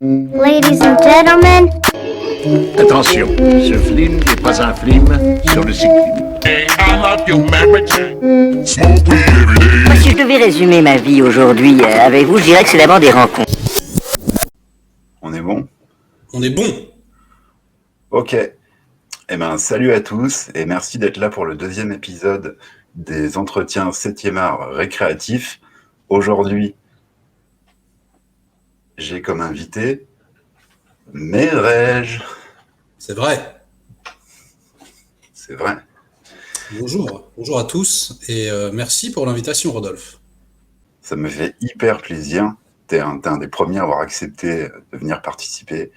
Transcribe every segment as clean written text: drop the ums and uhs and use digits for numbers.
Ladies and gentlemen. Attention, ce film n'est pas un film sur le cyclisme. Moi, si je devais résumer ma vie aujourd'hui avec vous, je dirais que c'est d'abord des rencontres. On est bon? On est bon. Ok. Eh ben, salut à tous et merci d'être là pour le deuxième épisode des entretiens 7e art récréatif. Aujourd'hui, j'ai comme invité Merège. C'est vrai. C'est vrai. Bonjour à tous et merci pour l'invitation, Rodolphe. Ça me fait hyper plaisir. T'es un des premiers à avoir accepté de venir participer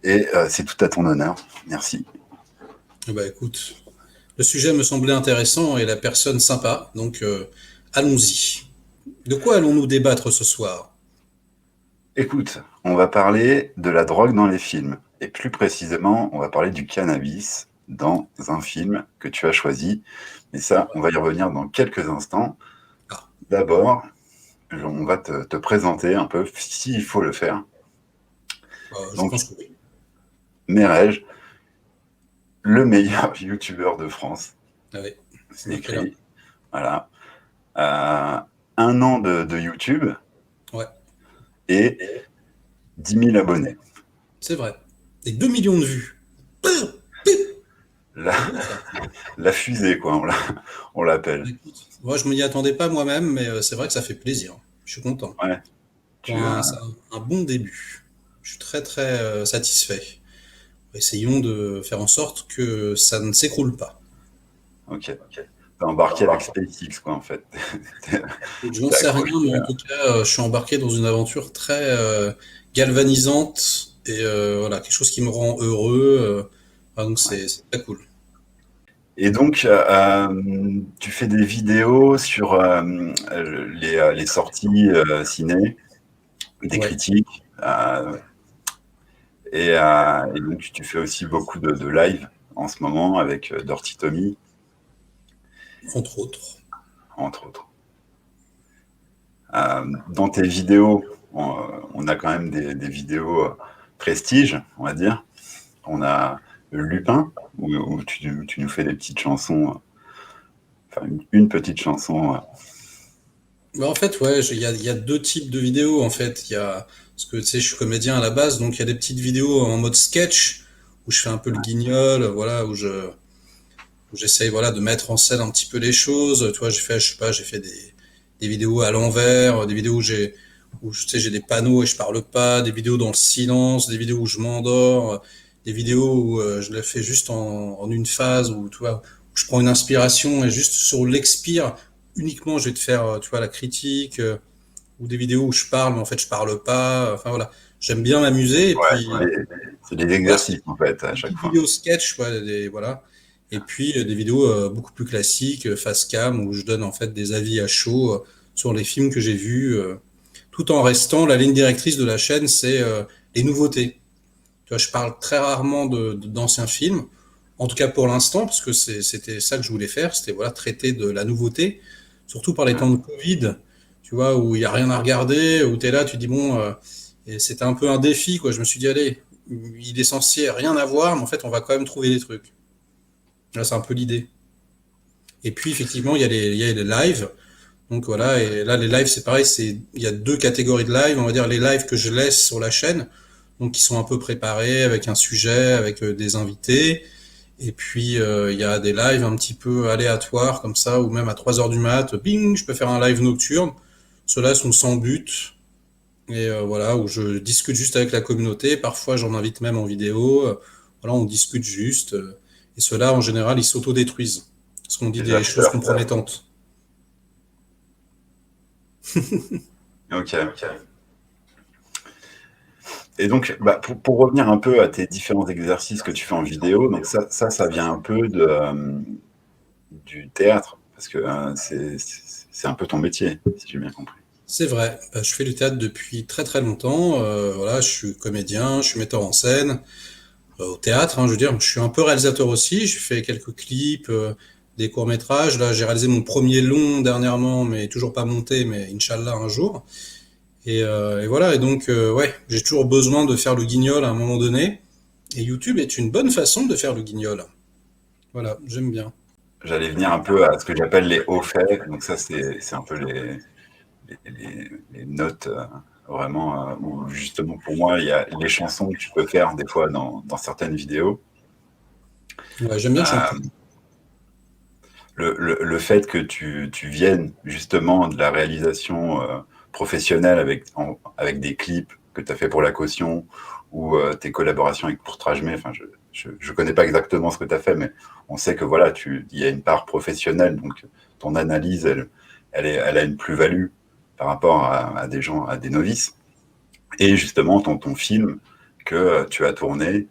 et c'est tout à ton honneur. Merci. Bah écoute, le sujet me semblait intéressant et la personne sympa, donc allons-y. De quoi allons-nous débattre ce soir ? Écoute, on va parler de la drogue dans les films et plus précisément, on va parler du cannabis dans un film que tu as choisi. Mais ça, on va y revenir dans quelques instants. D'abord, on va te présenter un peu, s'il faut le faire. Je Donc, pense que oui. Merège, le meilleur youtubeur de France. Ah oui. C'est écrit. Voilà. 1 an de YouTube. Ouais. Et 10 000 abonnés. C'est vrai. Et 2 millions de vues. La fusée, quoi, on l'appelle. Écoute, moi, je ne m'y attendais pas moi-même, mais c'est vrai que ça fait plaisir. Je suis content. Ouais. C'est un bon début. Je suis très très satisfait. Essayons de faire en sorte que ça ne s'écroule pas. Ok. T'es embarqué avec SpaceX, quoi, en fait. Je n'en sais rien, mais en tout cas, je suis embarqué dans une aventure très galvanisante et voilà, quelque chose qui me rend heureux. Donc c'est très cool. Et donc, tu fais des vidéos sur les sorties ciné, des critiques, et donc tu fais aussi beaucoup de live en ce moment avec Dirty Tommy. Entre autres. Dans tes vidéos, on a quand même des vidéos prestige, on va dire. On a Lupin, où tu nous fais des petites chansons, enfin une petite chanson. Bah en fait, ouais, il y a 2 types de vidéos en fait. Parce que tu sais, je suis comédien à la base, donc il y a des petites vidéos en mode sketch où je fais un peu le guignol, voilà, où j'essaye voilà de mettre en scène un petit peu les choses. Tu vois, j'ai fait des vidéos à l'envers, des vidéos où tu sais, j'ai des panneaux et je parle pas, des vidéos dans le silence, des vidéos où je m'endors, des vidéos où je les fais juste en une phase où tu vois, où je prends une inspiration et juste sur l'expire uniquement je vais te faire tu vois la critique ou des vidéos où je parle mais en fait je parle pas. Enfin voilà, j'aime bien m'amuser et puis C'est des exercices en fait à chaque fois. Des vidéos sketch, ouais, voilà. Et puis des vidéos beaucoup plus classiques, face cam, où je donne en fait des avis à chaud sur les films que j'ai vus, tout en restant, la ligne directrice de la chaîne, c'est les nouveautés. Tu vois, je parle très rarement d'anciens films, en tout cas pour l'instant, parce que c'était ça que je voulais faire, c'était voilà, traiter de la nouveauté, surtout par les temps de Covid, tu vois, où il n'y a rien à regarder, où tu es là, tu dis bon, et c'était un peu un défi, quoi. Je me suis dit, allez, il est censé rien avoir, mais en fait, on va quand même trouver des trucs. Là, c'est un peu l'idée. Et puis, effectivement, il y a les lives. Donc voilà, et là, les lives, c'est pareil, il y a 2 catégories de lives. On va dire les lives que je laisse sur la chaîne, donc qui sont un peu préparés avec un sujet, avec des invités. Et puis, il y a des lives un petit peu aléatoires, comme ça, ou même à 3 heures du mat, bing, je peux faire un live nocturne. Ceux-là sont sans but. Et voilà, où je discute juste avec la communauté. Parfois, j'en invite même en vidéo. Voilà, on discute juste. Et ceux-là, en général, ils s'autodétruisent. Parce qu'on dit des choses compromettantes. Ok. Et donc, pour revenir un peu à tes différents exercices que tu fais en vidéo, donc ça vient un peu du théâtre, parce que c'est un peu ton métier, si j'ai bien compris. C'est vrai, je fais du théâtre depuis très très longtemps. Voilà, je suis comédien, je suis metteur en scène au théâtre. Hein, je veux dire, je suis un peu réalisateur aussi. Je fais quelques clips, des courts métrages. Là, j'ai réalisé mon premier long dernièrement, mais toujours pas monté, mais Inch'Allah un jour. Et voilà. Et donc, ouais, j'ai toujours besoin de faire le guignol à un moment donné. Et YouTube est une bonne façon de faire le guignol. Voilà, j'aime bien. J'allais venir un peu à ce que j'appelle les hauts faits. Donc ça, c'est un peu les notes vraiment où justement pour moi, il y a les chansons que tu peux faire des fois dans certaines vidéos. Ouais, j'aime bien chanter. Euh, le fait que tu viennes justement de la réalisation professionnelle avec des clips que tu as fait pour la caution ou tes collaborations avec Pourtrajmé, enfin, je connais pas exactement ce que tu as fait, mais on sait que voilà, il y a une part professionnelle, donc ton analyse, elle a une plus-value par rapport à des gens, à des novices. Et justement, ton film que tu as tourné,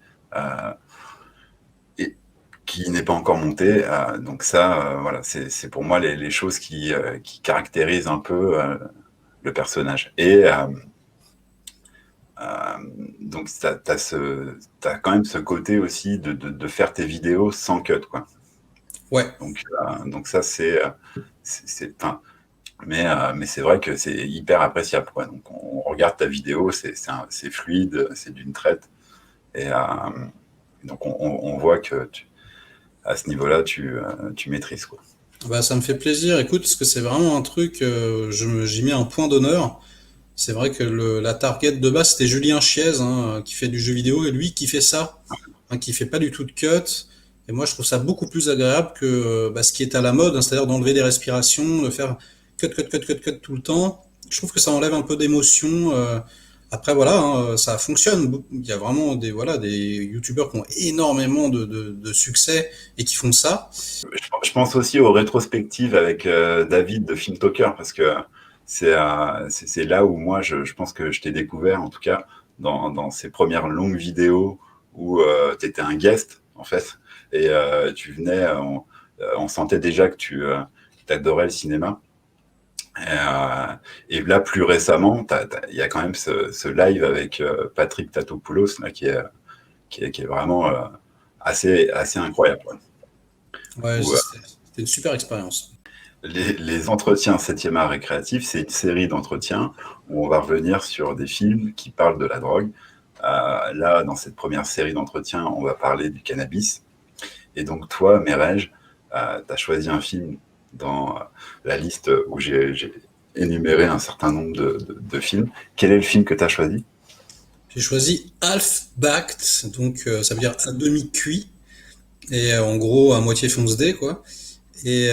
et qui n'est pas encore monté. Donc ça, voilà, c'est pour moi les choses qui caractérisent un peu le personnage. Et donc t'as quand même ce côté aussi de faire tes vidéos sans cut, quoi. Ouais. Donc ça, enfin, mais c'est vrai que c'est hyper appréciable, quoi. Donc on regarde ta vidéo, c'est fluide, c'est d'une traite. Et donc on voit que à ce niveau-là, tu maîtrises, quoi. Bah, ça me fait plaisir, écoute, parce que c'est vraiment un truc, j'y mets un point d'honneur. C'est vrai que la target de base, c'était Julien Chiez, hein, qui fait du jeu vidéo, et lui qui fait ça, hein, qui fait pas du tout de cut. Et moi, je trouve ça beaucoup plus agréable que bah, ce qui est à la mode, hein, c'est-à-dire d'enlever des respirations, de faire cut tout le temps. Je trouve que ça enlève un peu d'émotion. Après, voilà, hein, ça fonctionne. Il y a vraiment des youtubeurs qui ont énormément de succès et qui font ça. Je pense aussi aux rétrospectives avec David de Film Talker, parce que c'est là où moi, je pense que je t'ai découvert, en tout cas, dans ces premières longues vidéos où tu étais un guest, en fait, et tu venais, on sentait déjà que tu adorais le cinéma. Et là, plus récemment, il y a quand même ce live avec Patrick Tatopoulos là, qui est vraiment assez incroyable. Ouais, Où, c'était une super expérience. les entretiens 7e art récréatif, c'est une série d'entretiens où on va revenir sur des films qui parlent de la drogue. Là, dans cette première série d'entretiens, on va parler du cannabis. Et donc, toi, Merej, tu as choisi un film dans la liste où j'ai énuméré un certain nombre de films. Quel est le film que tu as choisi? J'ai choisi Half Baked, donc ça veut dire à demi cuit, et en gros à moitié foncedé, quoi. Et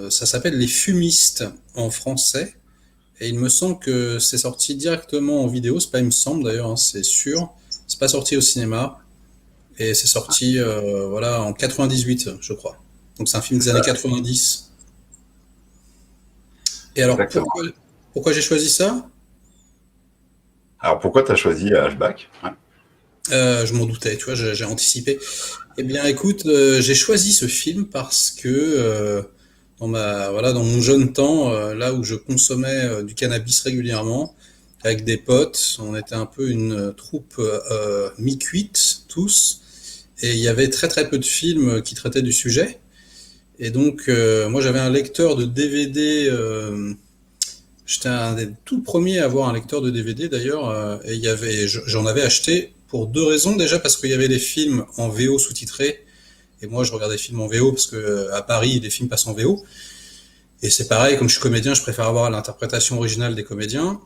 ça s'appelle Les Fumistes en français. Et il me semble que c'est sorti directement en vidéo, c'est pas il me semble d'ailleurs, hein, c'est sûr. C'est pas sorti au cinéma. Et c'est sorti voilà, en 98, je crois. Donc c'est un film des années 90. Et alors, Exactement. pourquoi j'ai choisi ça? Alors, pourquoi tu as choisi Ashback? Ouais. Je m'en doutais, tu vois, j'ai anticipé. Eh bien, écoute, j'ai choisi ce film parce que dans mon jeune temps, là où je consommais du cannabis régulièrement, avec des potes, on était un peu une troupe mi-cuite tous, et il y avait très très peu de films qui traitaient du sujet. Et donc, moi, j'avais un lecteur de DVD. J'étais un des tout premiers à avoir un lecteur de DVD d'ailleurs, et j'en avais acheté pour deux raisons. Déjà parce qu'il y avait des films en VO sous-titrés, et moi je regardais des films en VO parce que à Paris les films passent en VO. Et c'est pareil, comme je suis comédien, je préfère avoir l'interprétation originale des comédiens.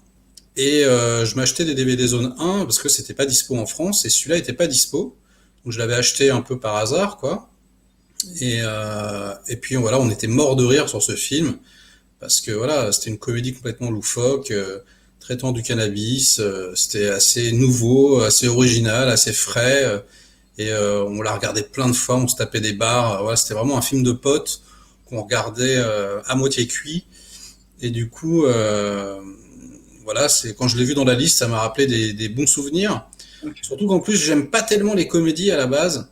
Et je m'achetais des DVD Zone 1 parce que c'était pas dispo en France, et celui-là était pas dispo. Donc je l'avais acheté un peu par hasard, quoi. Et puis voilà, on était mort de rire sur ce film. Parce que voilà, c'était une comédie complètement loufoque, traitant du cannabis, c'était assez nouveau, assez original, assez frais, et on l'a regardé plein de fois, on se tapait des barres, voilà, c'était vraiment un film de potes qu'on regardait à moitié cuit, et du coup, voilà, c'est quand je l'ai vu dans la liste, ça m'a rappelé des bons souvenirs, surtout qu'en plus j'aime pas tellement les comédies à la base,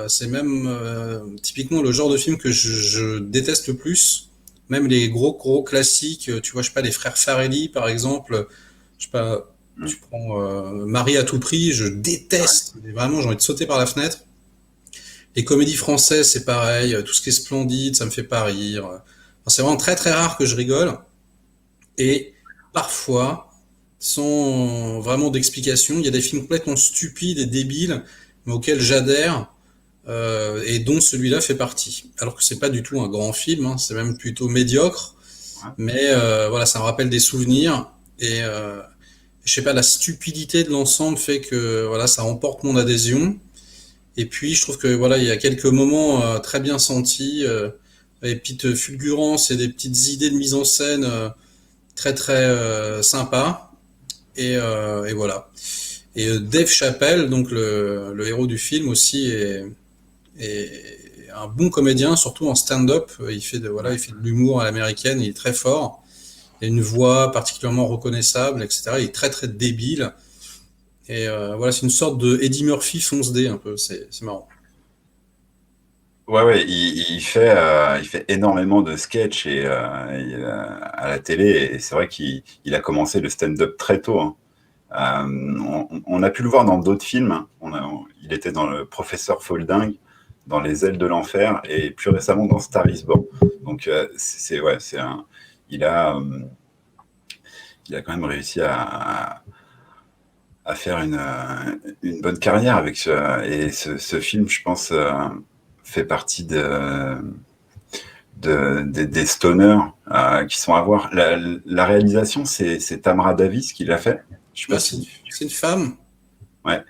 c'est même typiquement le genre de film que je déteste le plus. Même les gros classiques, tu vois, je sais pas, les frères Farelli, par exemple, je sais pas, tu prends Marie à tout prix, je déteste, mais vraiment, j'ai envie de sauter par la fenêtre. Les comédies françaises, c'est pareil, tout ce qui est Splendide, ça me fait pas rire. Enfin, c'est vraiment très très rare que je rigole. Et parfois, sans vraiment d'explication. Il y a des films complètement stupides et débiles, mais auxquels j'adhère, et dont celui-là fait partie. Alors que c'est pas du tout un grand film, hein, c'est même plutôt médiocre, mais voilà, ça me rappelle des souvenirs, et je sais pas, la stupidité de l'ensemble fait que voilà, ça emporte mon adhésion. Et puis je trouve que voilà, il y a quelques moments très bien sentis, des petites fulgurances et des petites idées de mise en scène très très sympas. Et voilà. Et Dave Chappelle, donc le héros du film aussi, est un bon comédien, surtout en stand-up. Il fait de l'humour à l'américaine, il est très fort. Il a une voix particulièrement reconnaissable, etc. Il est très très débile. Et voilà, c'est une sorte de Eddie Murphy fonce-dé un peu, c'est marrant. Ouais, il fait énormément de sketchs à la télé, et c'est vrai qu'il a commencé le stand-up très tôt, hein. On a pu le voir dans d'autres films, hein. Il était dans Le Professeur Folding, dans Les Ailes de l'Enfer, et plus récemment dans Star is Born. Donc il a, il a quand même réussi à faire une bonne carrière avec ce film, je pense, fait partie des stoners qui sont à voir. La réalisation, c'est Tamra Davis qui l'a fait. Je sais pas si. C'est une femme. Ouais.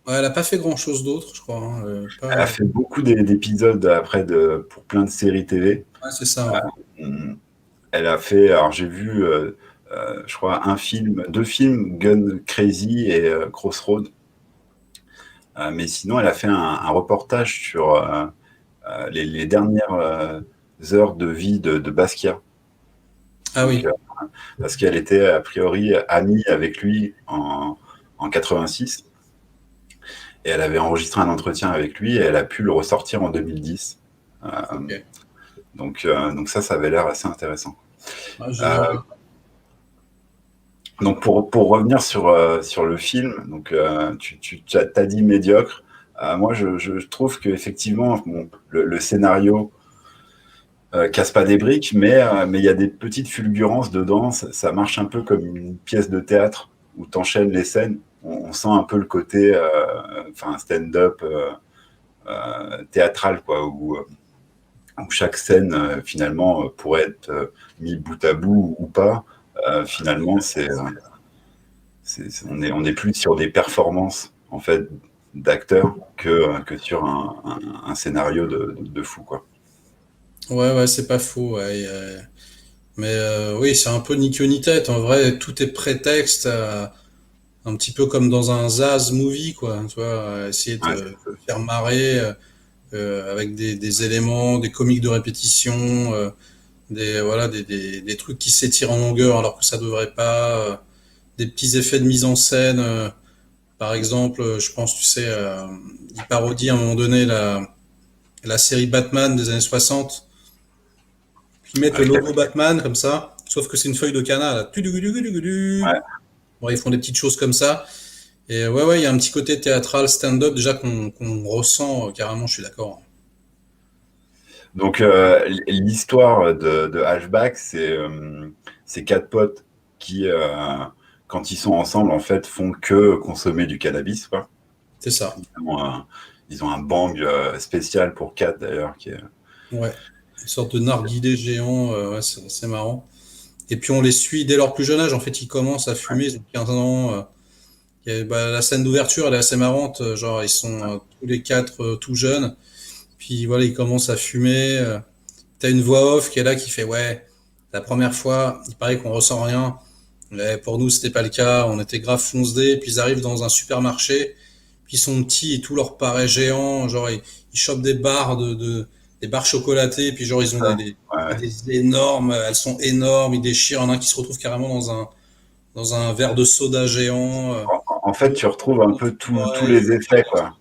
Ouais, elle a pas fait grand-chose d'autre, je crois, hein. Elle a fait beaucoup d'épisodes après pour plein de séries TV. Ouais, c'est ça. Ouais. Elle a fait, alors j'ai vu, je crois, deux films, Gun Crazy et Crossroad. Mais sinon, elle a fait un reportage sur les dernières heures de vie de Basquiat. Ah oui. Donc, parce qu'elle était a priori amie avec lui en 86, et elle avait enregistré un entretien avec lui, et elle a pu le ressortir en 2010. Ok. Donc ça avait l'air assez intéressant. Ah, génial. Donc pour revenir sur le film, donc tu as dit médiocre. Moi, je trouve qu'effectivement, bon, le scénario casse pas des briques, mais il y a des petites fulgurances dedans. Ça marche un peu comme une pièce de théâtre où tu enchaînes les scènes. On sent un peu le côté stand-up théâtral, quoi, où chaque scène finalement pourrait être mis bout à bout ou pas. Finalement, on est plus sur des performances en fait d'acteurs que sur un scénario de fou, quoi. Ouais, c'est pas faux. Ouais, mais oui, c'est un peu ni queue ni tête. En vrai, tout est prétexte, un petit peu comme dans un Zaz movie, quoi. Tu vois, essayer Ouais, de faire marrer avec des éléments, des comiques de répétition, des trucs qui s'étirent en longueur alors que ça devrait pas, des petits effets de mise en scène. Par exemple, je pense, tu sais, il parodie à un moment donné la série Batman des années 60. Ils mettent le logo Batman comme ça, sauf que c'est une feuille de canard, là. ouais. Bon, ils font des petites choses comme ça. Et ouais, il y a un petit côté théâtral, stand-up, déjà qu'on ressent carrément, je suis d'accord. Donc l'histoire de Hashback, c'est quatre potes qui, quand ils sont ensemble, en fait, font que consommer du cannabis, quoi. C'est ça. Ils ont un bang spécial pour quatre, d'ailleurs, qui est. Ouais. Une sorte de narguilé géant, ouais, c'est marrant. Et puis on les suit dès leur plus jeune âge. En fait, ils commencent à fumer, ils ont 15 ans. La scène d'ouverture, elle est assez marrante. Genre, ils sont tous les quatre tout jeunes. Puis voilà, ils commencent à fumer. T'as une voix off qui est là qui fait ouais, la première fois, il paraît qu'on ressent rien. Mais pour nous, c'était pas le cas. On était grave fonce-dés. Puis ils arrivent dans un supermarché. Puis ils sont petits et tout leur paraît géant. Genre, ils chopent des barres des barres chocolatées. Puis genre, ils ont Ouais. des énormes. Elles sont énormes. Ils déchirent. Il y en a un qui se retrouve carrément dans un verre de soda géant. En fait, tu retrouves un peu tous les effets, quoi.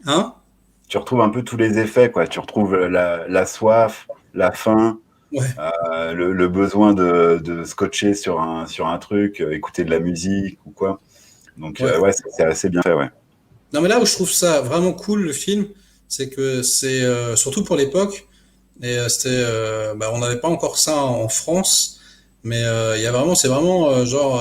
Hein? Tu retrouves un peu tous les effets, quoi. Tu retrouves la soif, la faim, Ouais. le besoin de scotcher sur un truc, écouter de la musique ou quoi. Donc, Ouais. ouais, c'est assez bien fait, ouais. Non, mais là où je trouve ça vraiment cool, le film, c'est que c'est surtout pour l'époque, et on n'avait pas encore ça en France, mais il y a vraiment, c'est vraiment genre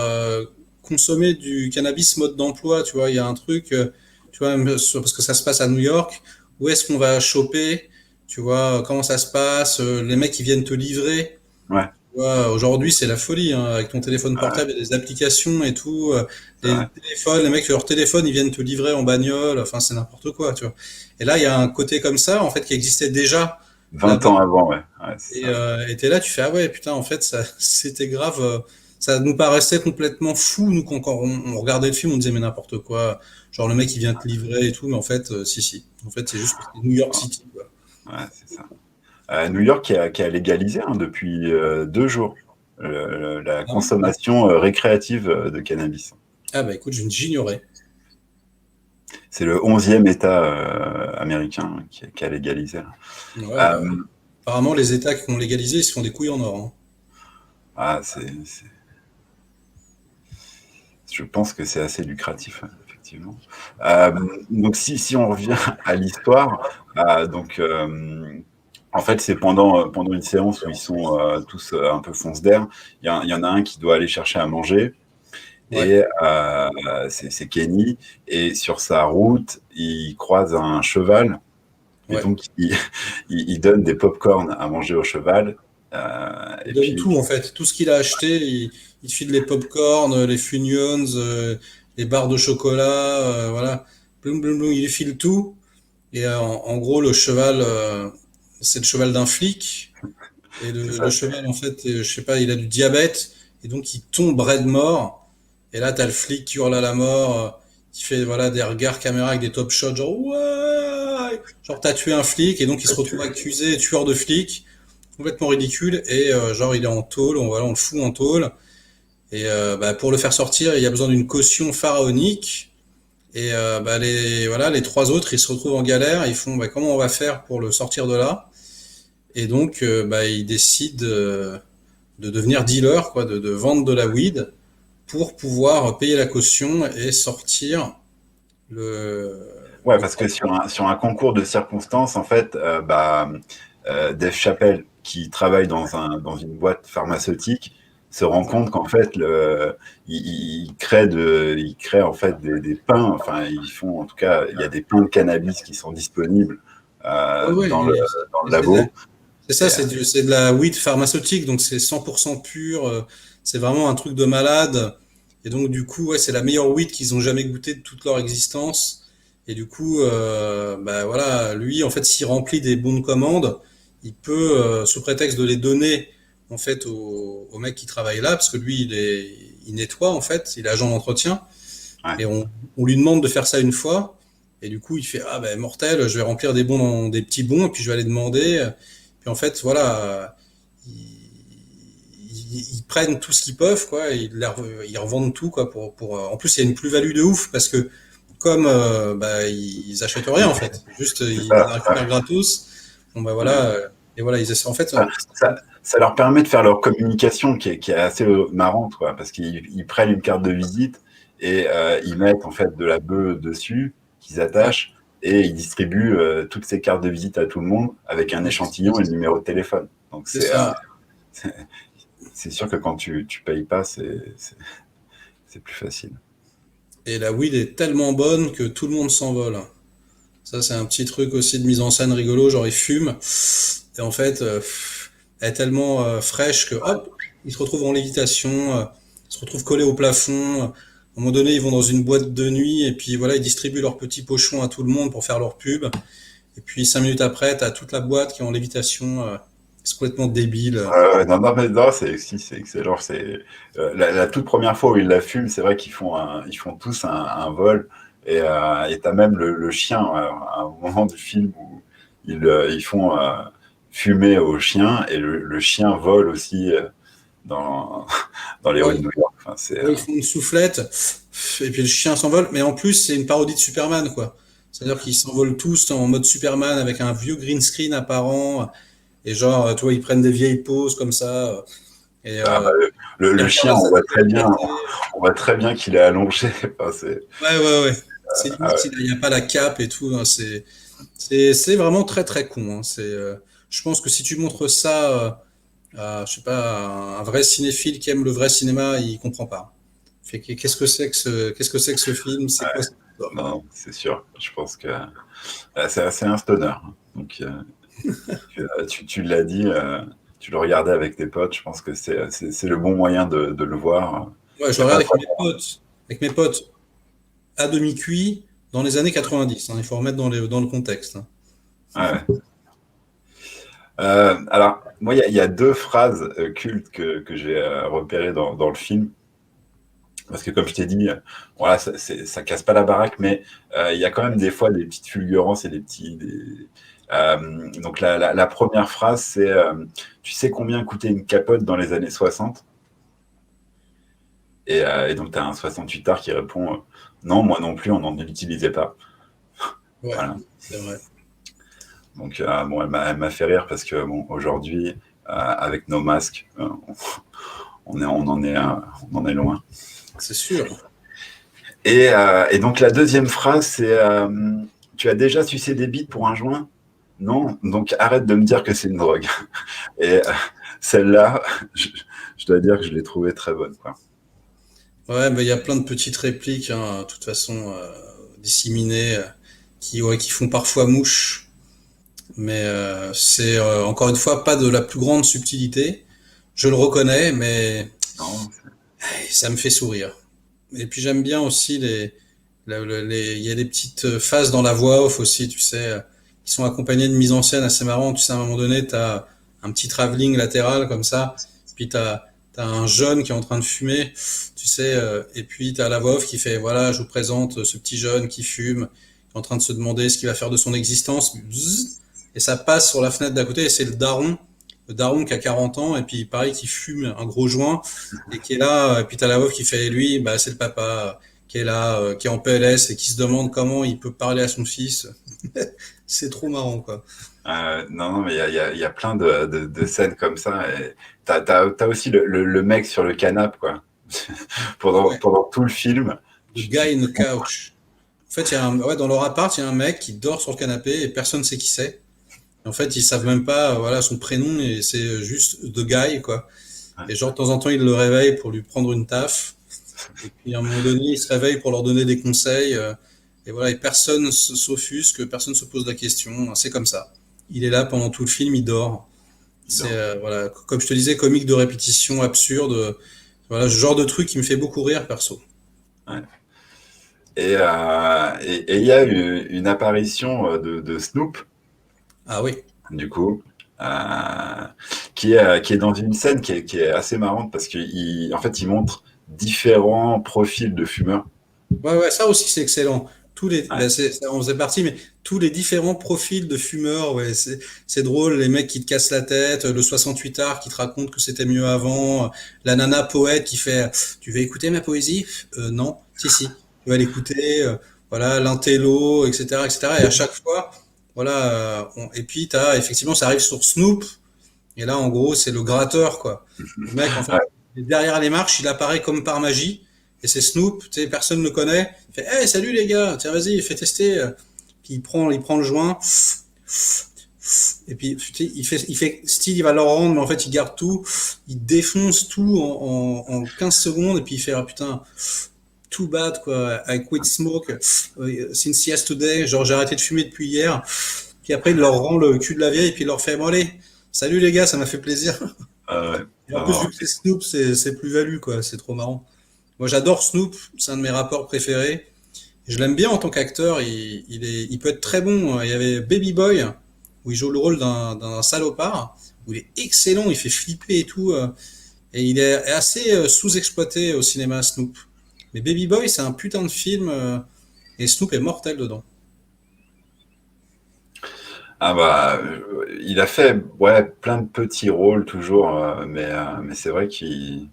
consommer du cannabis mode d'emploi, tu vois. Il y a un truc, tu vois, parce que ça se passe à New York. Où est-ce qu'on va choper? Tu vois, comment ça se passe? Les mecs qui viennent te livrer. Ouais, Tu vois, aujourd'hui, c'est la folie, hein. Avec ton téléphone ouais, portable, il y a des applications et tout. c'est vrai. Les mecs sur leur téléphone, ils viennent te livrer en bagnole. Enfin, c'est n'importe quoi, tu vois. Et là, il y a un côté comme ça, en fait, qui existait déjà 20 là-bas. ans avant, ouais. Ouais, c'est ça. Et t'es là, tu fais, ah ouais, putain, en fait, ça, c'était grave. Ça nous paraissait complètement fou, nous, quand on regardait le film, on disait, mais n'importe quoi. Genre, le mec, il vient te livrer et tout, mais en fait, si, si. En fait, c'est juste parce que c'est New York City, quoi. Ouais, c'est ça. New York qui a légalisé depuis 2 jours la Ah bon? consommation récréative de cannabis. Ah bah écoute, j'ignorais. C'est le 11e État américain qui a légalisé, là. Ouais, bah, Euh, apparemment, les États qui ont légalisé, ils se font des couilles en or, hein. je pense que c'est assez lucratif, effectivement. Euh, donc, si on revient à l'histoire, donc, en fait, c'est pendant une séance où ils sont tous un peu fonce d'air. Il y en a un qui doit aller chercher à manger. Ouais, Et c'est Kenny. Et sur sa route, il croise un cheval. Et ouais. donc, il donne des pop-corn à manger au cheval. Il Et donne puis, tout, en fait. Tout ce qu'il a acheté, il te file les pop-corn, les Funyuns, les barres de chocolat, voilà. Blum, blum, blum, il lui file tout. Et en gros, le cheval, c'est le cheval d'un flic. Et c'est le ça. cheval, en fait, je sais pas, il a du diabète. Et donc, il tombe raide mort. Et là, t'as le flic qui hurle à la mort, qui fait, voilà, des regards caméra avec des top shots, genre, ouais! Genre, t'as tué un flic. Et donc, il se retrouve accusé, tueur de flic. Complètement ridicule. Et, genre, il est en tôle. On le fout en tôle. Et, bah, pour le faire sortir, il y a besoin d'une caution pharaonique. Et bah, les trois autres, ils se retrouvent en galère. Ils font, bah, comment on va faire pour le sortir de là? Et donc, bah, ils décident de devenir dealer, quoi, de vendre de la weed pour pouvoir payer la caution et sortir le, Ouais, le parce que sur un concours de circonstances, en fait, Dave Chappelle, qui travaille dans une boîte pharmaceutique, se rend compte qu'en fait, il crée en fait des pains. Enfin, ils font, en tout cas, il y a des pains de cannabis qui sont disponibles Ouais, ouais, dans le et labo. c'est ça, Et, c'est de la weed pharmaceutique, donc c'est 100% pur, c'est vraiment un truc de malade. Et donc, du coup, ouais, c'est la meilleure weed qu'ils ont jamais goûté de toute leur existence. Et du coup, bah voilà, lui, en fait, s'il remplit des bons de commande, il peut, sous prétexte de les donner, en fait, au mec qui travaille là, parce que lui, il nettoie, en fait, il est agent d'entretien. ouais, Et on lui demande de faire ça une fois. Et du coup, il fait, ah ben mortel, je vais remplir des bons dans des petits bons, et puis je vais aller demander. Puis en fait, voilà, ils prennent tout ce qu'ils peuvent, quoi, et ils revendent tout, quoi, en plus, il y a une plus-value de ouf, parce que comme bah, ils achètent rien, en fait, juste c'est ils la ça. récupèrent gratos. Bon bah voilà, et voilà, ils essaient, en fait, Ça leur permet de faire leur communication qui est assez marrante, quoi, parce qu'ils prennent une carte de visite et ils mettent en fait de la bœuf dessus qu'ils ouais, attachent et ils distribuent toutes ces cartes de visite à tout le monde avec un échantillon et le numéro de téléphone. Donc c'est ça. c'est c'est sûr que quand tu payes pas, c'est plus facile. Et la weed est tellement bonne que tout le monde s'envole. Ça, c'est un petit truc aussi de mise en scène rigolo, genre ils fument, et en fait, elle est tellement fraîche que hop, ils se retrouvent en lévitation, ils se retrouvent collés au plafond. À un moment donné, ils vont dans une boîte de nuit, et puis voilà, ils distribuent leurs petits pochons à tout le monde pour faire leur pub. Et puis 5 minutes après, t'as toute la boîte qui est en lévitation. C'est complètement débile. Non, non, mais non, c'est excellent. C'est la toute première fois où ils la fument, c'est vrai ils font tous un vol. Et t'as même le chien à un moment du film où ils font fumer au chien et le chien vole aussi dans, dans les rues Ouais, de New York. Enfin, ouais, ils font une soufflette, et puis le chien s'envole. Mais en plus, c'est une parodie de Superman, quoi. C'est-à-dire qu'ils s'envolent tous en mode Superman avec un vieux green screen apparent. Et genre, tu vois, ils prennent des vieilles poses comme ça. Et ah, bah, ils le regardent chien, la Statue de la Liberté. on voit très bien qu'il est allongé. Enfin, Ouais, ouais, ouais. C'est ah limite, ouais. il n'y a pas la cape et tout, hein. C'est vraiment très, très con, hein. Je pense que si tu montres ça à, je sais pas, un vrai cinéphile qui aime le vrai cinéma, il comprend pas. Fait que qu'est-ce que c'est que ce film? C'est quoi cette histoire? Non, c'est sûr. Je pense que c'est un stoner. Donc, tu l'as dit, tu le regardais avec tes potes. Je pense que c'est le bon moyen de le voir. Ouais, je Y a le pas regarde de avec mes potes à demi cuit dans les années 90. Hein, il faut remettre dans le contexte. Hein. ouais. Alors, moi, il y a deux phrases cultes que j'ai repérées dans le film. Parce que comme je t'ai dit, voilà, ça casse pas la baraque, mais il y a quand même des fois des petites fulgurances et donc la première phrase, c'est tu sais combien coûtait une capote dans les années 60? Et donc tu as un 68ard qui répond non, moi non plus, on n'en utilisait pas. Ouais, Voilà. c'est vrai. Donc bon, elle m'a fait rire parce que bon, aujourd'hui, avec nos masques, on en est loin. C'est sûr. Et donc la deuxième phrase, c'est tu as déjà sucé des bites pour un joint? Non, donc arrête de me dire que c'est une drogue. Et celle-là, je dois dire que je l'ai trouvée très bonne, quoi. Ouais, mais il y a plein de petites répliques, hein, de toute façon, disséminées, qui font parfois mouche. Mais c'est encore une fois pas de la plus grande subtilité. Je le reconnais, mais Non, ça me fait sourire. Et puis j'aime bien aussi il y a des petites phases dans la voix off aussi, tu sais, qui sont accompagnées de mise en scène assez marrant. Tu sais, à un moment donné, t'as un petit travelling latéral comme ça, puis t'as un jeune qui est en train de fumer, tu sais, et puis t'as la voix off qui fait, voilà, je vous présente ce petit jeune qui fume, qui est en train de se demander ce qu'il va faire de son existence, bzzz, et ça passe sur la fenêtre d'à côté, et c'est le daron qui a 40 ans, et puis pareil, qui fume un gros joint, et qui est là, et puis t'as la voix qui fait, lui, bah, c'est le papa, qui est là, qui est en PLS, et qui se demande comment il peut parler à son fils. C'est trop marrant, quoi. non, mais il y a plein de scènes comme ça. Et t'as aussi le mec sur le canapé, quoi. Ouais. Pendant tout le film. The guy in the couch. En fait, ouais, dans leur appart, il y a un mec qui dort sur le canapé et personne ne sait qui c'est. En fait, ils savent même pas, voilà, son prénom et c'est juste The Guy, quoi. Et genre, de temps en temps, ils le réveillent pour lui prendre une taf. Et puis, à un moment donné, ils se réveillent pour leur donner des conseils. Et voilà, et personne s'offusque, personne se pose la question. C'est comme ça. Il est là pendant tout le film, il dort. C'est, voilà, comme je te disais, comique de répétition, absurde. Voilà, ce genre de truc qui me fait beaucoup rire, perso. Ouais. Et il y a une apparition de Snoop, Ah oui. du coup, qui est dans une scène qui est assez marrante parce en fait, il montre différents profils de fumeurs. Ouais, ouais, ça aussi c'est excellent. Ouais. Ben, ça en faisait partie, mais tous les différents profils de fumeurs, ouais, c'est drôle. Les mecs qui te cassent la tête, le 68ard qui te raconte que c'était mieux avant, la nana poète qui fait, tu veux écouter ma poésie? Non, si, tu vas l'écouter. Voilà, l'intello, etc., etc. Et à chaque fois, voilà, et puis effectivement, ça arrive sur Snoop. Et là, en gros, c'est le gratteur, quoi. Le mec, en fait, Ouais. derrière les marches, il apparaît comme par magie. Et c'est Snoop, tu sais, personne ne le connaît. Il fait, hey, salut les gars, tiens, vas-y, fais tester. Puis il prend le joint. Et puis, tu sais, il fait style, il va leur rendre, mais en fait, il garde tout. Il défonce tout en 15 secondes. Et puis, il fait, ah putain, too bad, quoi. I quit smoke since yesterday. Genre, j'ai arrêté de fumer depuis hier. Puis après, il leur rend le cul de la vieille. Et puis, il leur fait, bon, allez, salut les gars, ça m'a fait plaisir. Ouais. Et en plus, Non, vu que c'est Snoop, c'est plus-value, quoi. C'est trop marrant. Moi, j'adore Snoop, c'est un de mes rappeurs préférés. Je l'aime bien en tant qu'acteur, il peut être très bon. Il y avait Baby Boy, où il joue le rôle d'un salopard, où il est excellent, il fait flipper et tout. Et il est assez sous-exploité au cinéma, Snoop. Mais Baby Boy, c'est un putain de film, et Snoop est mortel dedans. ah bah, il a fait ouais, plein de petits rôles toujours, mais c'est vrai qu'il.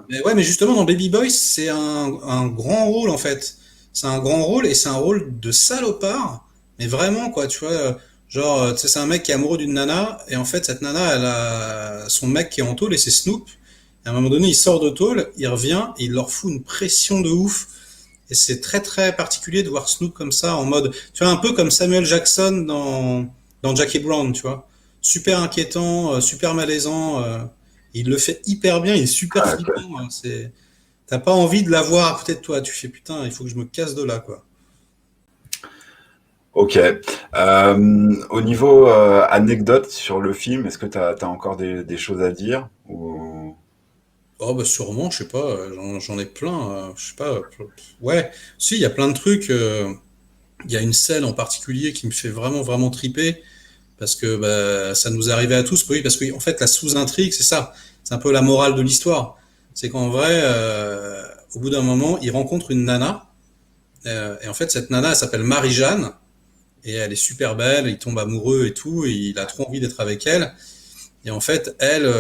Mais ouais, mais justement, dans Baby Boy, c'est un grand rôle, en fait. C'est un grand rôle, et c'est un rôle de salopard. Mais vraiment, quoi, tu vois. Genre, tu sais, c'est un mec qui est amoureux d'une nana, et en fait, cette nana, elle a son mec qui est en tôle, et c'est Snoop. Et à un moment donné, il sort de tôle, il revient, et il leur fout une pression de ouf. Et c'est très, très particulier de voir Snoop comme ça, en mode, tu vois, un peu comme Samuel Jackson dans Jackie Brown, tu vois. Super inquiétant, super malaisant, il le fait hyper bien, il est super Ah, flippant, hein, t'as pas envie de la voir à côté de toi. Tu fais putain, il faut que je me casse de là, quoi. Ok. Au niveau anecdote sur le film, est-ce que tu as encore des choses à dire ou... Oh bah sûrement, je sais pas, j'en ai plein, je sais pas. Ouais, si, il y a plein de trucs. Il y a une scène en particulier qui me fait vraiment vraiment triper parce que bah, ça nous est arrivé à tous. Oui, parce que en fait la sous-intrigue, c'est ça, c'est un peu la morale de l'histoire. C'est qu'en vrai, au bout d'un moment, il rencontre une nana et en fait cette nana, elle s'appelle Marie-Jeanne et elle est super belle. Il tombe amoureux et tout, et il a trop envie d'être avec elle. Et en fait, elle,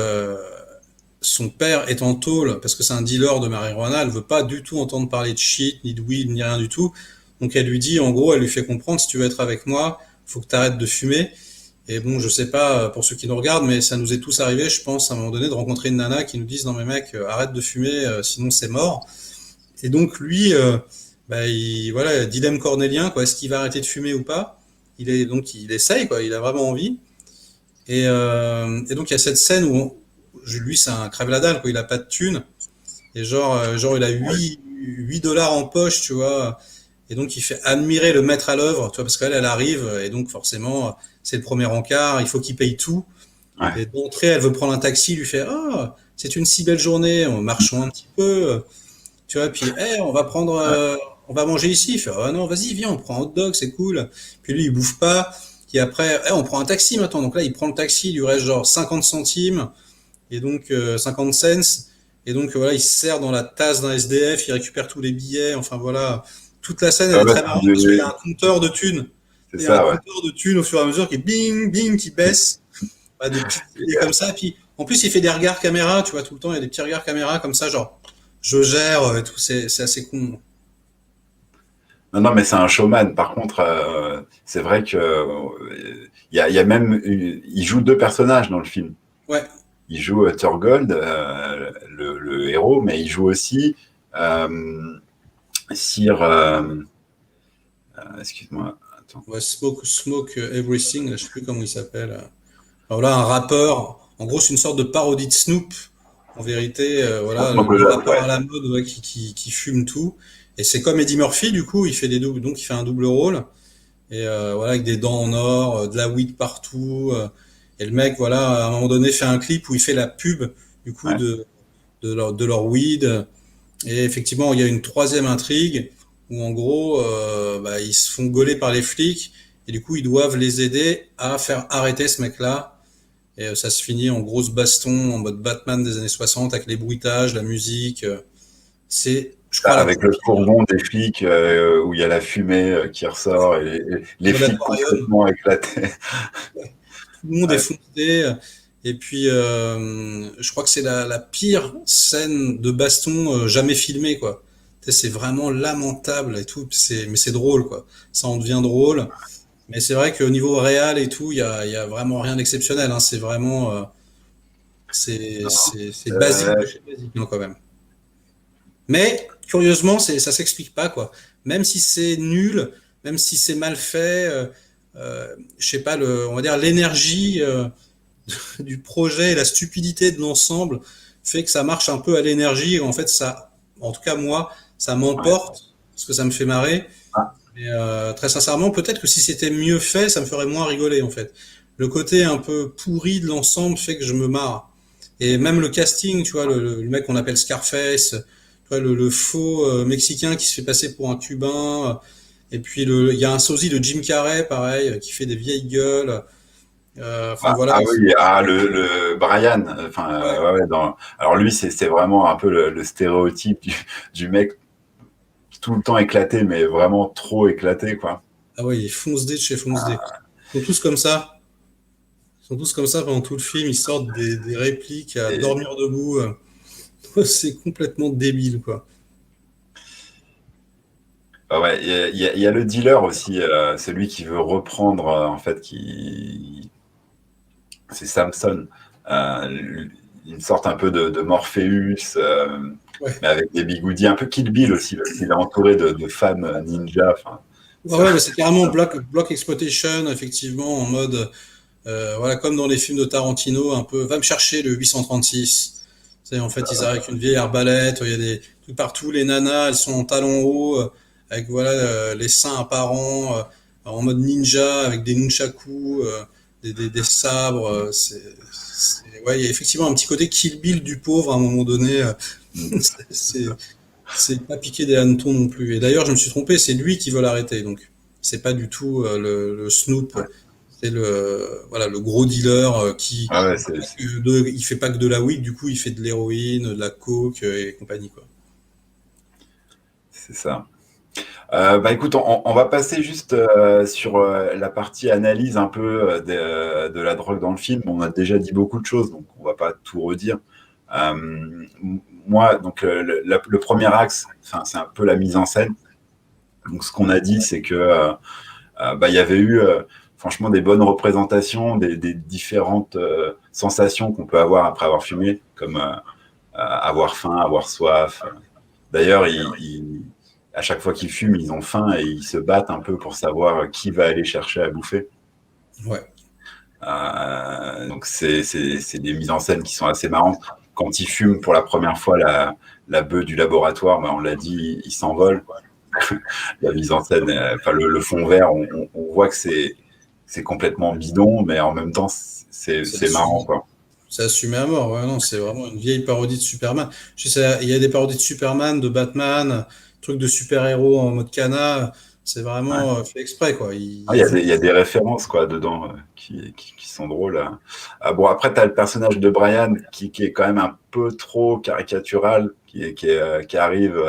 son père est en tôle parce que c'est un dealer de marijuana. Elle veut pas du tout entendre parler de shit, ni de weed, ni rien du tout. Donc elle lui dit, en gros, elle lui fait comprendre, si tu veux être avec moi, faut que tu arrêtes de fumer. Et bon, je sais pas pour ceux qui nous regardent, mais ça nous est tous arrivé, je pense, à un moment donné, de rencontrer une nana qui nous dise, non mais mec, arrête de fumer, sinon c'est mort. Et donc lui, bah, voilà, dilemme cornélien, quoi. Est-ce qu'il va arrêter de fumer ou pas? Il essaye, quoi. Il a vraiment envie. Et donc il y a cette scène où lui c'est un crève la dalle, quoi. Il a pas de thune et genre il a 8 dollars en poche, tu vois. Et donc il fait admirer le maître à l'œuvre, tu vois, parce qu'elle elle arrive et donc forcément c'est le premier encart, il faut qu'il paye tout. Ouais. Et d'entrée elle veut prendre un taxi, il lui fait c'est une si belle journée, marchons un petit peu, tu vois. Puis on va prendre on va manger ici. Il fait non vas-y viens on prend un hot dog c'est cool. Puis lui il bouffe pas. Puis après on prend un taxi maintenant. Donc là il prend le taxi, il lui reste genre 50 centimes et donc 50 cents. Et donc voilà il se sert dans la tasse d'un SDF, il récupère tous les billets. Enfin voilà toute la scène elle Ah est ouais, très marrante parce qu'il y a un compteur de thunes. c'est Il y a un ça, ouais. compteur de thunes au fur et à mesure qui est bing bing qui baisse. Des petites idées comme ça. Puis en plus il fait des regards caméra, tu vois tout le temps il y a des petits regards caméra comme ça genre je gère et tout, c'est assez con. Non, non, mais c'est un showman. Par contre, c'est vrai que il y a même, il joue deux personnages dans le film. Ouais, Il joue Thurgold, le héros, mais il joue aussi Sir. Excuse-moi. Attends. ouais, Smoke Everything, là, je sais plus comment il s'appelle. Alors là, un rappeur, en gros, c'est une sorte de parodie de Snoop. En vérité, voilà, Donc, le rappeur à ouais. la mode ouais, qui fume tout. Et c'est comme Eddie Murphy, du coup, il fait des doubles, donc il fait un double rôle. Et voilà, avec des dents en or, de la weed partout. Et le mec, voilà, à un moment donné, fait un clip où il fait la pub, du coup, Ouais. de leur weed. Et effectivement, il y a une troisième intrigue où en gros, bah, ils se font gauler par les flics et du coup, ils doivent les aider à faire arrêter ce mec-là. Et ça se finit en grosse baston en mode Batman des années 60 avec les bruitages, la musique. C'est, je crois, la Avec le fourgon des flics où il y a la fumée qui ressort et les flics moratorium. complètement éclatés. Tout le monde est Ouais. foncé. Et puis, je crois que c'est la pire scène de baston jamais filmée, quoi. Tu sais, c'est vraiment lamentable et tout. Mais c'est drôle, quoi. Ça en devient drôle. Mais c'est vrai qu'au niveau réel et tout, il y a vraiment rien d'exceptionnel. Hein. C'est vraiment, c'est basique de Euh, chez basique, non, quand même. Mais curieusement, ça s'explique pas, quoi. Même si c'est nul, même si c'est mal fait, je sais pas, on va dire l'énergie du projet et la stupidité de l'ensemble fait que ça marche un peu à l'énergie. En fait, ça, en tout cas moi, ça ouais. m'emporte parce que ça me fait marrer. Ah, Mais très sincèrement, peut-être que si c'était mieux fait, ça me ferait moins rigoler en fait. Le côté un peu pourri de l'ensemble fait que je me marre. Et même le casting, tu vois, le mec qu'on appelle Scarface, tu vois, le faux Mexicain qui se fait passer pour un Cubain. Et puis il y a un sosie de Jim Carrey, pareil, qui fait des vieilles gueules. Enfin voilà. ah oui, le Brian. Enfin, Ouais. ouais, ouais, alors lui, c'est vraiment un peu le stéréotype du mec tout le temps éclaté, mais vraiment trop éclaté, quoi. Ah ouais, il est fonce de chez fonce Ils sont tous comme ça. Ils sont tous comme ça pendant tout le film. Ils sortent des répliques à Et, dormir debout. C'est complètement débile, quoi. ouais, il y a le dealer aussi, celui qui veut reprendre, en fait, c'est Samson. Une sorte un peu de Morpheus, Ouais. mais avec des bigoudis, un peu Kill Bill aussi, parce qu'il est entouré de femmes ninja. Enfin, Ouais, ouais, mais c'est carrément block exploitation, effectivement, en mode, voilà, comme dans les films de Tarantino, un peu, va me chercher le 836. C'est en fait, ils arrivent avec une vieille arbalète, il y a des trucs partout, les nanas, elles sont en talons hauts, avec voilà les seins apparents, en mode ninja, avec des nunchakus, des sabres. Ouais, il y a effectivement un petit côté Kill Bill du pauvre à un moment donné. C'est c'est- c'est pas piqué des hannetons non plus. Et d'ailleurs, je me suis trompé, c'est lui qui veut l'arrêter. Donc, c'est pas du tout le Snoop. Ouais, C'est voilà, le gros dealer ouais, ouais, il fait pas que de la weed, du coup, il fait de l'héroïne, de la coke et compagnie, quoi. c'est ça. Bah écoute, on va passer juste sur la partie analyse un peu de la drogue dans le film. On a déjà dit beaucoup de choses, donc on va pas tout redire. Moi, donc le premier axe, enfin, c'est un peu la mise en scène. Donc ce qu'on a dit, c'est que bah, il y avait eu franchement des bonnes représentations des différentes sensations qu'on peut avoir après avoir fumé, comme avoir faim, avoir soif. D'ailleurs, à chaque fois qu'ils fument, ils ont faim et ils se battent un peu pour savoir qui va aller chercher à bouffer. Ouais. Donc c'est des mises en scène qui sont assez marrantes. Quand ils fument pour la première fois la bœuf du laboratoire, bah, on l'a dit, il s'envole. La mise en scène, enfin le fond vert, on voit que c'est complètement bidon, mais en même temps c'est marrant, quoi. C'est assumé à mort, ouais, non, c'est vraiment une vieille parodie de Superman. Je sais, il y a des parodies de Superman, de Batman, trucs de super-héros en mode cana, c'est Ouais. vraiment fait exprès, quoi. Il y a des références quoi dedans qui sont drôles. Hein. Ah, bon, après tu as le personnage de Brian qui est quand même un peu trop caricatural, qui arrive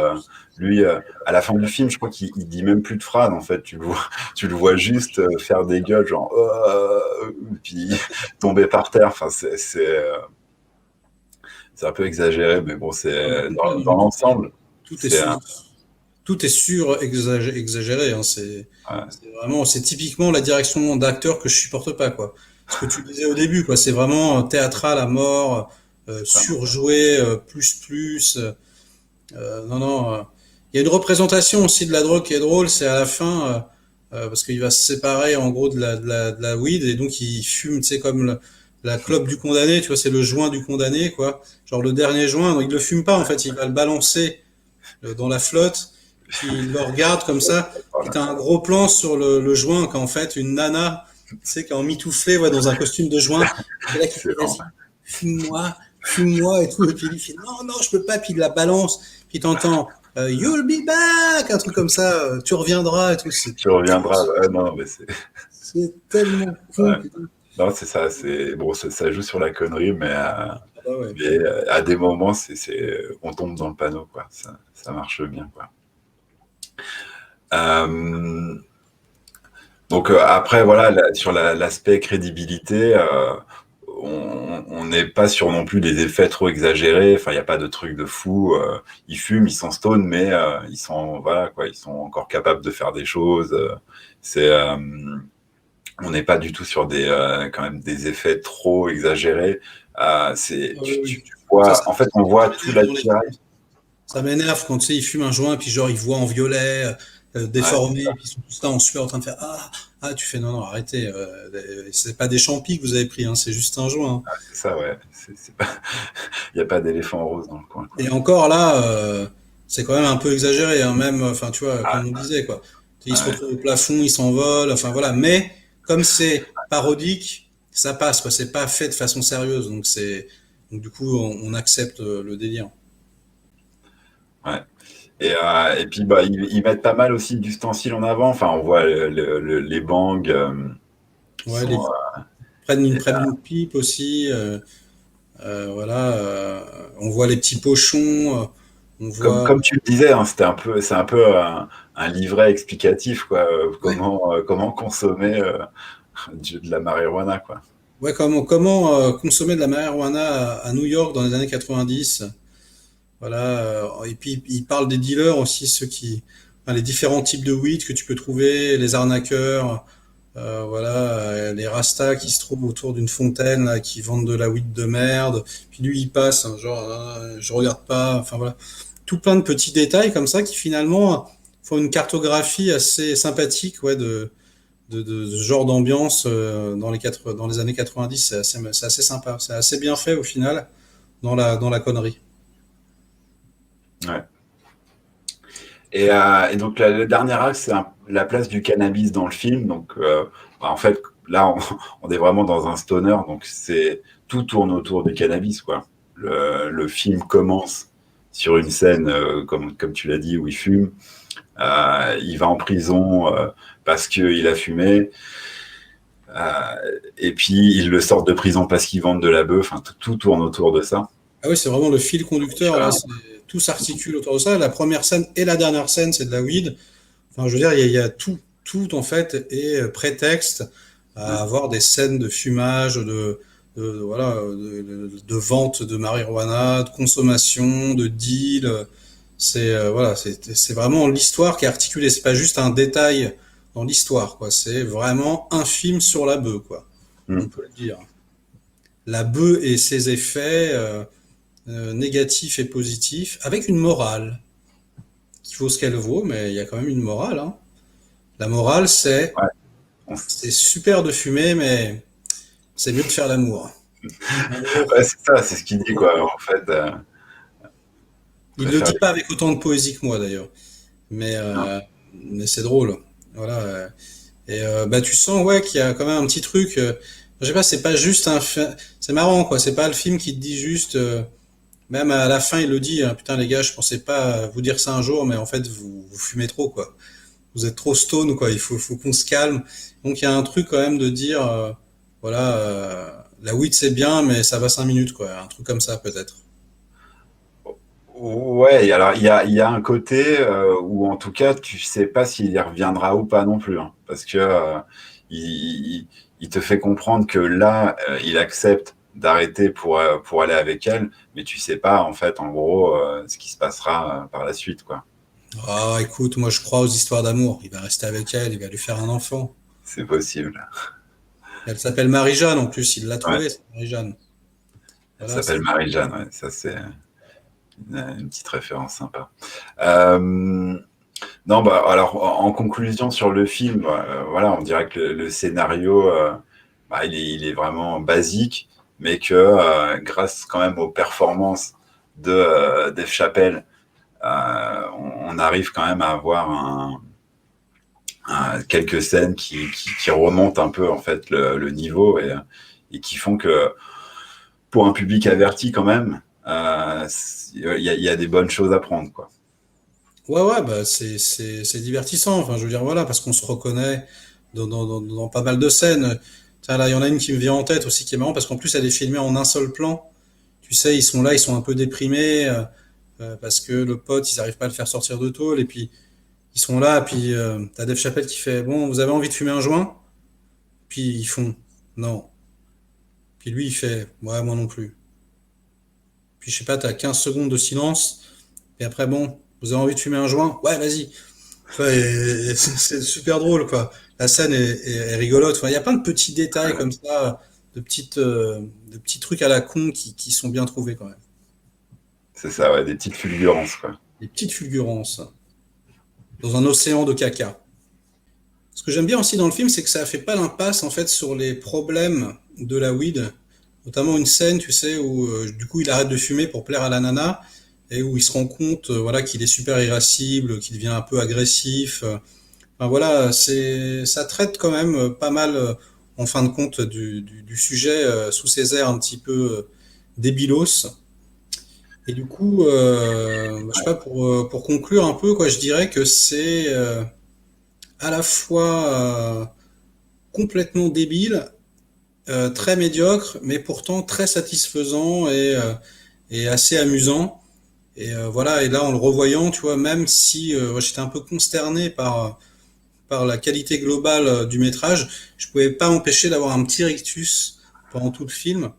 lui à la fin du film, je crois qu'il dit même plus de phrases en fait. Tu le vois juste faire des gueules genre puis tomber par terre. Enfin c'est un peu exagéré, mais bon c'est dans l'ensemble Tout est c'est sur, tout est sur exagéré, hein, ouais, c'est vraiment, c'est typiquement la direction d'acteur que je supporte pas, quoi. Ce que tu disais au début, quoi, c'est vraiment théâtral à mort, ça. surjoué, non, non. Il y a une représentation aussi de la drogue qui est drôle, c'est à la fin, parce qu'il va se séparer en gros de la weed et donc il fume, tu sais, comme la clope du condamné, tu vois, c'est le joint du condamné, quoi. Genre le dernier joint, donc il le fume pas en fait, il va le balancer dans la flotte, puis il le regarde comme ça, puis Voilà. t'as un gros plan sur le joint qu'en fait une nana, tu sais, qui est en mitouflé, ouais, dans un costume de joint, et là qui C'est fait vraiment- vas-y, fume-moi et tout, et puis il fait non, non, je peux pas, puis il la balance, puis t'entends You'll be back, un truc comme ça, tu reviendras et tout, Tu reviendras. Non, mais c'est tellement con, ouais. putain. Non, c'est ça. C'est bon, ça joue sur la connerie, Ah bah ouais. mais à des moments, on tombe dans le panneau, quoi. Ça marche bien, quoi. Euh, donc après, voilà, sur l'aspect crédibilité, on n'est pas sur non plus des effets trop exagérés. Enfin, il n'y a pas de trucs de fou. Ils fument, ils sont stone, mais ils sont voilà quoi, ils sont encore capables de faire des choses. C'est On n'est pas du tout sur des quand même des effets trop exagérés. Ah oui, oui. Tu vois, Ça en fait, on voit tout m'énerve l'attirail. ça m'énerve quand tu sais, ils fument un joint, puis genre ils voient en violet, Ouais, déformé, puis ils sont tous là en sueur en train de faire tu fais non, non, arrêtez, c'est pas des champis que vous avez pris, hein, c'est juste un joint, hein. c'est ça, ouais. Il n'y a pas d'éléphant rose dans le coin, quoi. Et encore là, c'est quand même un peu exagéré, hein, même, enfin, tu vois, Ah, comme on disait, quoi. Ils se ouais, retrouvent au plafond, ils s'envolent, enfin voilà. Mais comme c'est parodique, ça passe, quoi. C'est pas fait de façon sérieuse, donc du coup, on accepte le délire. ouais. Et puis, bah, ils mettent pas mal aussi d'ustensiles en avant. Enfin, on voit les bangs qui Ouais, sont. prennent une pipe aussi, voilà. On voit les petits pochons, on voit. Comme tu le disais, hein, c'est un peu un livret explicatif, quoi. Ouais, Comment consommer de la marijuana, quoi. ouais, comment consommer de la marijuana à New York dans les années 90. Voilà. Et puis il parle des dealers aussi, enfin, les différents types de weed que tu peux trouver, les arnaqueurs, voilà, les rastas qui se trouvent autour d'une fontaine là, qui vendent de la weed de merde. Puis lui il passe, hein, genre je regarde pas. Enfin voilà, tout plein de petits détails comme ça qui finalement font une cartographie assez sympathique, ouais, de ce genre d'ambiance dans les années 90. C'est assez sympa, c'est assez bien fait au final. dans la connerie. Ouais. Et donc, le dernier axe, c'est la place du cannabis dans le film. Donc, en fait, là, on est vraiment dans un stoner. Donc, tout tourne autour du cannabis, quoi. Le film commence sur une scène, comme tu l'as dit, où il fume. Il va en prison parce qu'il a fumé. Et puis, ils le sortent de prison parce qu'ils vendent de la bœuf. Enfin, tout tourne autour de ça. Ah oui, c'est vraiment le fil conducteur, là, tout s'articule autour de ça. La première scène et la dernière scène, c'est de la weed. Enfin, je veux dire, il y a tout en fait, est prétexte à avoir des scènes de fumage, voilà, de vente de marijuana, de consommation, de deal. Voilà, c'est vraiment l'histoire qui est articulée. C'est pas juste un détail dans l'histoire, quoi. C'est vraiment un film sur la bœuf, quoi. On peut le dire. La bœuf et ses effets négatifs et positifs, avec une morale qui vaut ce qu'elle vaut, mais il y a quand même une morale, hein. La morale, Ouais. c'est super de fumer, mais c'est mieux de faire l'amour. Ouais, c'est ça, c'est ce qu'il dit, quoi. En fait, Il le préfère dit pas avec autant de poésie que moi d'ailleurs, mais non. mais c'est drôle. Voilà. Et bah tu sens ouais qu'il y a quand même un petit truc. Je sais pas, c'est pas juste c'est marrant quoi. C'est pas le film qui te dit juste. Même à la fin, il le dit. Hein, putain les gars, je pensais pas vous dire ça un jour, mais en fait vous fumez trop quoi. Vous êtes trop stone quoi. Faut qu'on se calme. Donc il y a un truc quand même de dire voilà la weed c'est bien, mais ça va 5 minutes quoi. Un truc comme ça peut-être. Ouais, alors il y a un côté où en tout cas tu sais pas s'il y reviendra ou pas non plus, hein, parce que il te fait comprendre que là il accepte d'arrêter pour aller avec elle, mais tu sais pas en fait en gros ce qui se passera par la suite, quoi. Ah, écoute, moi je crois aux histoires d'amour. Il va rester avec elle, il va lui faire un enfant. C'est possible. Elle s'appelle Marie-Jeanne en plus, il l'a Ouais, trouvée, c'est Marie-Jeanne. elle Voilà, s'appelle Marie-Jeanne, ouais, ça c'est une petite référence sympa. Euh, Non, bah, alors en conclusion sur le film, voilà, on dirait que le scénario, bah, il est vraiment basique, mais que grâce quand même aux performances de Dave Chappelle, on arrive quand même à avoir quelques scènes qui remontent un peu en fait le niveau et qui font que pour un public averti quand même, il y a des bonnes choses à prendre, quoi. ouais, bah c'est divertissant. Enfin, je veux dire, voilà, parce qu'on se reconnaît dans pas mal de scènes. Tiens, là, il y en a une qui me vient en tête aussi qui est marrant parce qu'en plus elle est filmée en un seul plan. Tu sais, ils sont là, ils sont un peu déprimés parce que le pote, ils arrivent pas à le faire sortir de tôle et puis ils sont là, puis t'as Dave Chappelle qui fait bon, vous avez envie de fumer un joint? Puis ils font non. Puis lui, il fait ouais, moi non plus. Puis je sais pas, t'as 15 secondes de silence. Et après, bon, vous avez envie de fumer un joint? Ouais, vas-y. Enfin, et c'est super drôle, quoi. La scène est rigolote. Enfin, il y a plein de petits détails comme ça, de petits trucs à la con qui sont bien trouvés quand même. C'est ça, ouais, des petites fulgurances, quoi. Des petites fulgurances dans un océan de caca. Ce que j'aime bien aussi dans le film, c'est que ça fait pas l'impasse en fait sur les problèmes de la weed, notamment une scène, tu sais, où du coup il arrête de fumer pour plaire à la nana et où il se rend compte, voilà, qu'il est super irascible, qu'il devient un peu agressif. Enfin voilà, ça traite quand même pas mal, en fin de compte, du sujet sous ses airs un petit peu débilos. Et du coup, je sais pas pour conclure un peu quoi, je dirais que c'est à la fois complètement débile, très médiocre, mais pourtant très satisfaisant et assez amusant. Et voilà, et là en le revoyant, tu vois, même si j'étais un peu consterné par la qualité globale du métrage, je pouvais pas m'empêcher d'avoir un petit rictus pendant tout le film.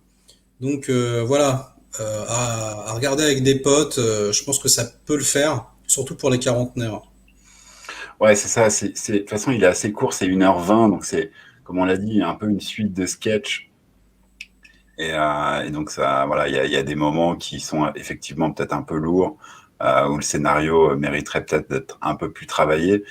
Donc voilà, à regarder avec des potes, je pense que ça peut le faire, surtout pour les quarantenaires. Ouais, c'est ça. De toute façon, il est assez court, c'est 1h20, donc c'est, comme on l'a dit, un peu une suite de sketchs. Et donc, ça, voilà, il y a des moments qui sont effectivement peut-être un peu lourds, où le scénario mériterait peut-être d'être un peu plus travaillé.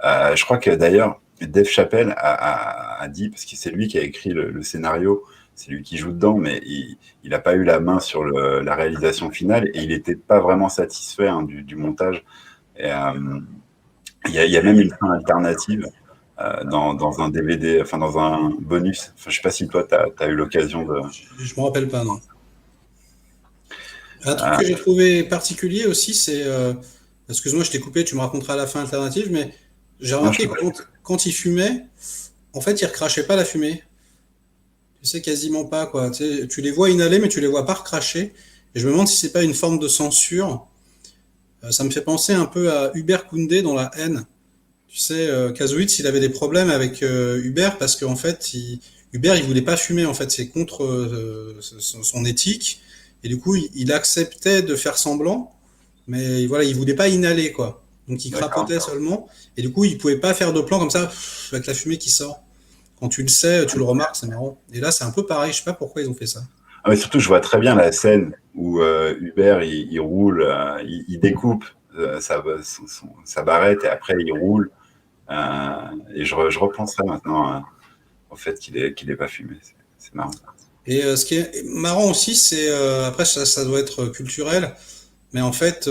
Je crois que d'ailleurs, Dave Chappelle a dit, parce que c'est lui qui a écrit le scénario, c'est lui qui joue dedans, mais il n'a pas eu la main sur la réalisation finale et il n'était pas vraiment satisfait du montage. Et il y a même une fin alternative dans un DVD, enfin dans un bonus. Enfin, je sais pas si toi, tu as eu l'occasion de... Je me rappelle pas, non. Un truc que j'ai trouvé particulier aussi, c'est... excuse-moi, je t'ai coupé, tu me raconteras la fin alternative, mais j'ai remarqué que quand il fumait, en fait, il recrachait pas la fumée. Tu sais, quasiment pas, quoi. Tu les vois inhaler, mais tu les vois pas recracher. Et je me demande si c'est pas une forme de censure. Ça me fait penser un peu à Hubert Koundé dans La Haine. Tu sais, Kazowitz, il avait des problèmes avec Hubert parce qu'en fait, Hubert, il voulait pas fumer. En fait, c'est contre son éthique. Et du coup, il acceptait de faire semblant, mais voilà, il voulait pas inhaler, quoi. Donc, il crapotait seulement. Et du coup, il pouvait pas faire de plan comme ça, avec la fumée qui sort. Quand tu le sais, tu le remarques, c'est marrant. Et là, c'est un peu pareil. Je sais pas pourquoi ils ont fait ça. Ah, mais surtout, je vois très bien la scène où Hubert, il roule, il découpe sa barrette et après, il roule. Et je repenserai maintenant au fait qu'il ait pas fumé. C'est marrant. Et ce qui est marrant aussi, c'est après ça doit être culturel, mais en fait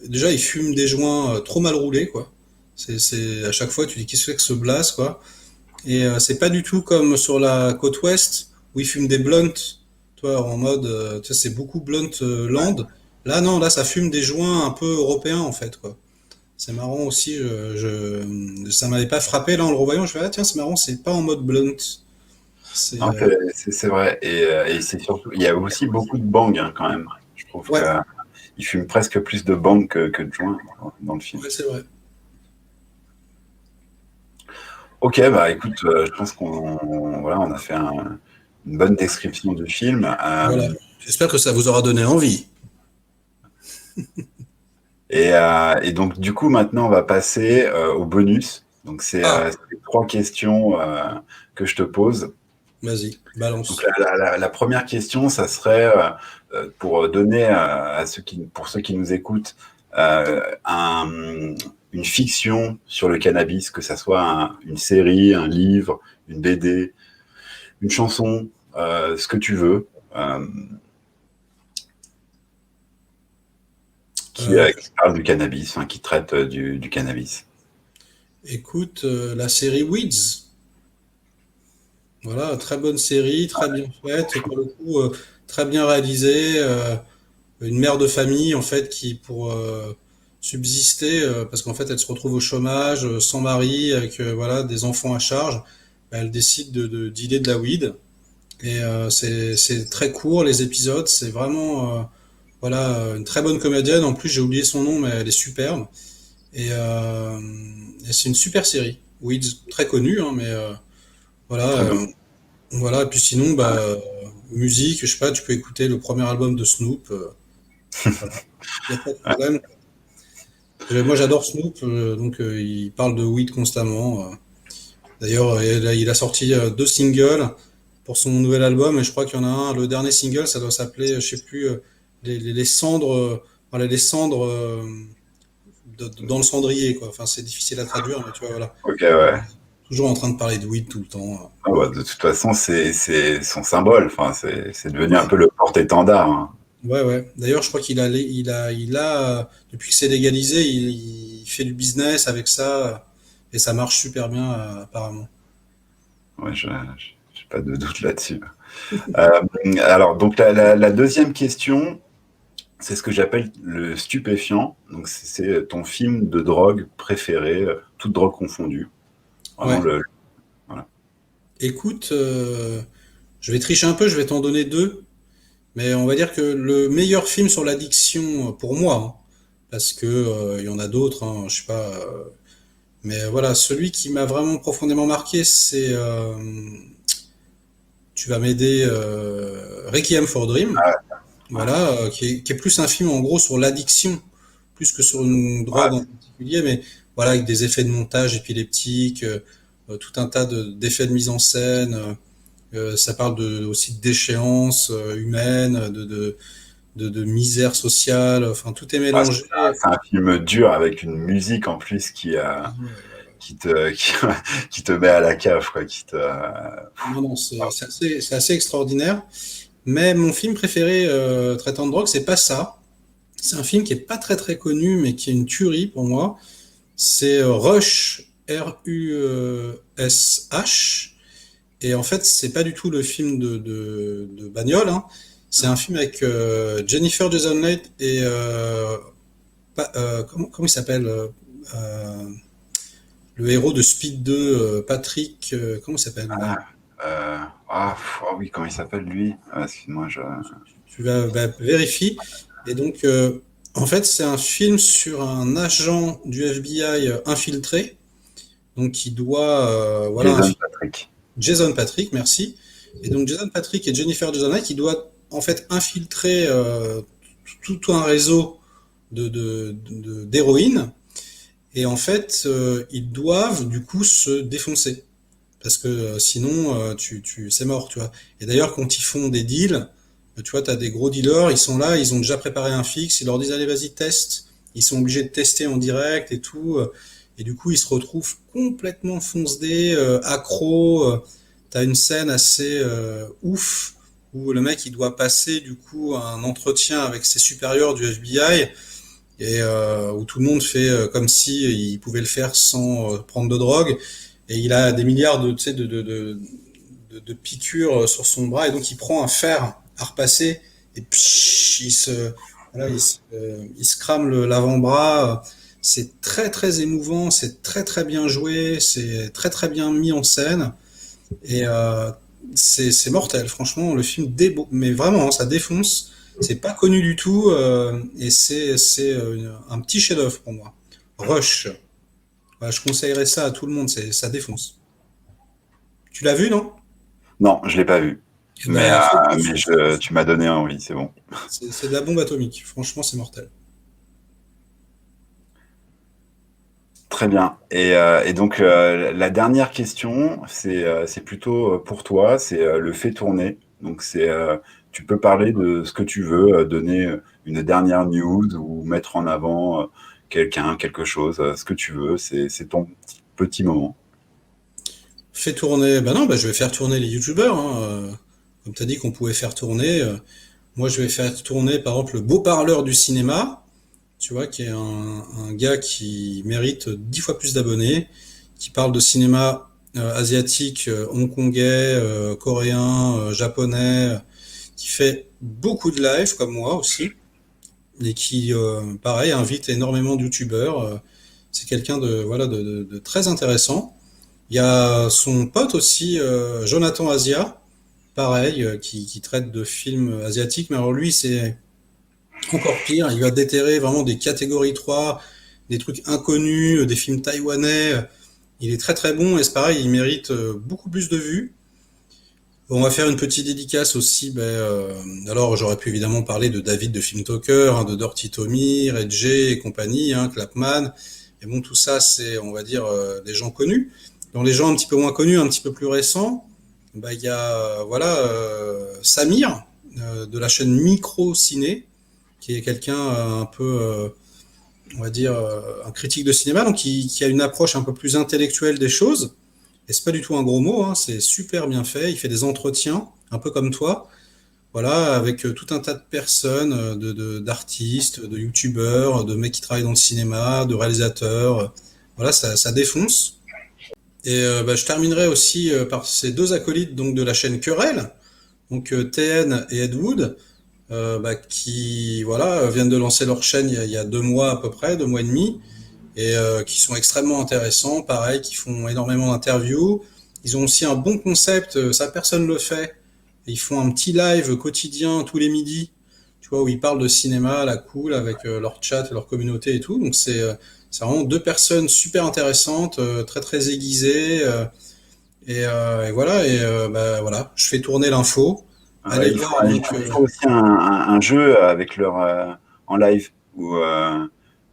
déjà il fume des joints trop mal roulés, quoi. C'est à chaque fois tu dis qu'est-ce que c'est que ce blast, quoi. Et c'est pas du tout comme sur la côte ouest où ils fument des blunts, toi en mode tu sais, c'est beaucoup blunt land. Là non, là ça fume des joints un peu européens en fait, quoi. C'est marrant aussi, ça m'avait pas frappé là en le revoyant, je fais ah tiens c'est marrant, c'est pas en mode blunt. C'est Non, c'est vrai. Et c'est surtout, il y a aussi beaucoup de bang quand même. Je trouve ouais. qu'il fume presque plus de bang que de joint dans le film. Ouais, c'est vrai. Ok, bah écoute, je pense on a fait une bonne description du film. Voilà. J'espère que ça vous aura donné envie. Et donc, du coup, maintenant, on va passer au bonus. Donc, c'est 3 questions que je te pose. Vas-y, balance. Donc, la première question, ça serait pour donner pour ceux qui nous écoutent une fiction sur le cannabis, que ça soit une série, un livre, une BD, une chanson, ce que tu veux. Qui parle du cannabis, enfin, qui traite du cannabis. Écoute, la série Weeds. Voilà, très bonne série, très bien faite, pour le coup, très bien réalisée. Une mère de famille, en fait, qui pour subsister, parce qu'en fait, elle se retrouve au chômage, sans mari, avec voilà des enfants à charge, bah, elle décide de dealer de la weed. Et c'est très court les épisodes, c'est vraiment voilà une très bonne comédienne. En plus, j'ai oublié son nom, mais elle est superbe. Et c'est une super série. Weeds, très connue, hein, mais voilà, voilà. Et puis sinon, bah, musique, je sais pas, tu peux écouter le premier album de Snoop. Voilà. Y a pas de problème. Moi, j'adore Snoop, donc il parle de weed constamment. D'ailleurs, il a sorti 2 singles pour son nouvel album, et je crois qu'il y en a un. Le dernier single, ça doit s'appeler, je sais plus, les cendres, voilà, les cendres dans le cendrier, quoi. Enfin, c'est difficile à traduire, mais tu vois, voilà. Ok, ouais. Toujours en train de parler de weed tout le temps. Ah bah, de toute façon, c'est son symbole. Enfin, c'est devenu un peu le porte-étendard. Hein. Ouais, ouais. D'ailleurs, je crois qu'il a, depuis que c'est légalisé, il fait du business avec ça, et ça marche super bien, apparemment. Ouais, j'ai pas de doute là-dessus. Alors, donc la deuxième question, c'est ce que j'appelle le stupéfiant. Donc, c'est ton film de drogue préféré, toute drogue confondue. Vraiment Ouais. voilà. Écoute, je vais tricher un peu, je vais t'en donner 2. Mais on va dire que le meilleur film sur l'addiction pour moi, hein, parce que il y en a d'autres, hein, je sais pas, mais voilà, celui qui m'a vraiment profondément marqué, c'est, tu vas m'aider, Requiem for a Dream, voilà, qui est plus un film en gros sur l'addiction, plus que sur une drogue en particulier, mais voilà, avec des effets de montage épileptiques, tout un tas d'effets de mise en scène. Ça parle aussi de déchéance humaine, de misère sociale, enfin tout est mélangé. C'est un film dur avec une musique en plus qui a qui te met à la cave, quoi, Non, c'est assez extraordinaire. Mais mon film préféré traitant de drogue, c'est pas ça. C'est un film qui est pas très très connu, mais qui est une tuerie pour moi. C'est Rush, R-U-S-H. Et en fait, c'est pas du tout le film de bagnole, hein. C'est un film avec Jennifer Jason Leigh et comment il s'appelle le héros de Speed 2, Patrick, comment il s'appelle? Oui, comment il s'appelle lui? Excuse-moi, Tu vas vérifier. Et donc, en fait, c'est un film sur un agent du FBI infiltré, donc qui doit, Jason Patrick. Jason Patrick, merci. Et donc Jason Patrick et Jennifer Jason Leigh qui doivent en fait infiltrer tout un réseau d'héroïne. Et en fait, ils doivent du coup se défoncer. Parce que sinon, c'est mort, tu vois. Et d'ailleurs, quand ils font des deals, tu vois, tu as des gros dealers, ils sont là, ils ont déjà préparé un fixe, ils leur disent allez, vas-y, teste. Ils sont obligés de tester en direct et tout. Et du coup, ils se retrouvent complètement fonce-dés, accros. T'as une scène assez ouf où le mec il doit passer du coup un entretien avec ses supérieurs du FBI et où tout le monde fait comme si il pouvait le faire sans prendre de drogue et il a des milliards de piqûres sur son bras et donc il prend un fer à repasser et psh, il se crame l'avant-bras. C'est très très émouvant, c'est très très bien joué, c'est très très bien mis en scène. Et c'est mortel, franchement, le film mais vraiment, ça défonce. C'est pas connu du tout et c'est un petit chef-d'œuvre pour moi. Rush. Voilà, je conseillerais ça à tout le monde, ça défonce. Tu l'as vu, non? Non, je l'ai pas vu. Eh ben, Tu m'as donné envie, c'est bon. c'est de la bombe atomique, franchement, c'est mortel. Très bien. Et donc, la dernière question, c'est plutôt pour toi, c'est le fait tourner. Donc, tu peux parler de ce que tu veux, donner une dernière news ou mettre en avant quelqu'un, quelque chose, ce que tu veux. C'est ton petit moment. Fait tourner, ben non, je vais faire tourner les youtubeurs, hein. Comme tu as dit qu'on pouvait faire tourner, moi je vais faire tourner par exemple le beau parleur du cinéma. Tu vois, qui est un gars qui mérite 10 fois plus d'abonnés, qui parle de cinéma asiatique, hongkongais, coréen, japonais, qui fait beaucoup de live comme moi aussi, et qui, pareil, invite énormément de youtubeurs. C'est quelqu'un de très intéressant. Il y a son pote aussi, Jonathan Asia, pareil, qui traite de films asiatiques, mais alors lui, c'est encore pire, il va déterrer vraiment des catégories 3, des trucs inconnus, des films taïwanais. Il est très très bon et c'est pareil, il mérite beaucoup plus de vues. On va faire une petite dédicace aussi. Alors j'aurais pu évidemment parler de David de Film Talker, hein, de Dirty Tommy, Red J et compagnie, hein, Clapman. Et bon, tout ça, c'est, on va dire, des gens connus. Dans les gens un petit peu moins connus, un petit peu plus récents, il y a Samir de la chaîne Micro Ciné, qui est quelqu'un un peu, on va dire, un critique de cinéma, donc qui a une approche un peu plus intellectuelle des choses. Et c'est pas du tout un gros mot, hein, c'est super bien fait. Il fait des entretiens, un peu comme toi, voilà, avec tout un tas de personnes, d'artistes, de youtubeurs, de mecs qui travaillent dans le cinéma, de réalisateurs. Voilà, ça défonce. Et je terminerai aussi par ces deux acolytes donc de la chaîne Querelle, donc TN et Ed Wood. Qui viennent de lancer leur chaîne il y a 2 mois à peu près, 2 mois et demi, et qui sont extrêmement intéressants, pareil, qui font énormément d'interviews. Ils ont aussi un bon concept, ça personne le fait. Ils font un petit live quotidien tous les midis, tu vois, où ils parlent de cinéma à la cool avec leur chat, leur communauté et tout. Donc c'est vraiment 2 personnes super intéressantes, très très aiguisées, et voilà. Voilà, je fais tourner l'info. Allez voir, il faut aussi un jeu avec en live où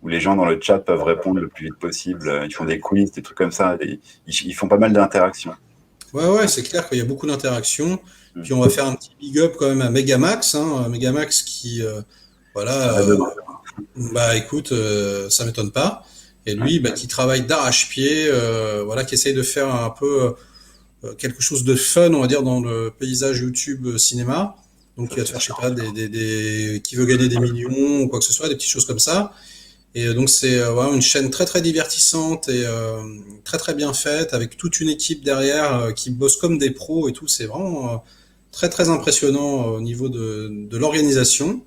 les gens dans le chat peuvent répondre le plus vite possible. Ils font des quiz, des trucs comme ça. Ils font pas mal d'interactions. Ouais, c'est clair qu'il y a beaucoup d'interactions. Puis on va faire un petit big up quand même à Megamax, hein, Megamax qui, écoute, ça m'étonne pas. Et lui, qui travaille d'arrache-pied, voilà, qui essaye de faire un peu quelque chose de fun, on va dire, dans le paysage YouTube cinéma. Donc, il va te faire, je sais pas, qui veut gagner des millions ou quoi que ce soit, des petites choses comme ça. Et donc, c'est voilà, une chaîne très, très divertissante et très, très bien faite, avec toute une équipe derrière qui bosse comme des pros et tout. C'est vraiment très, très impressionnant au niveau de l'organisation.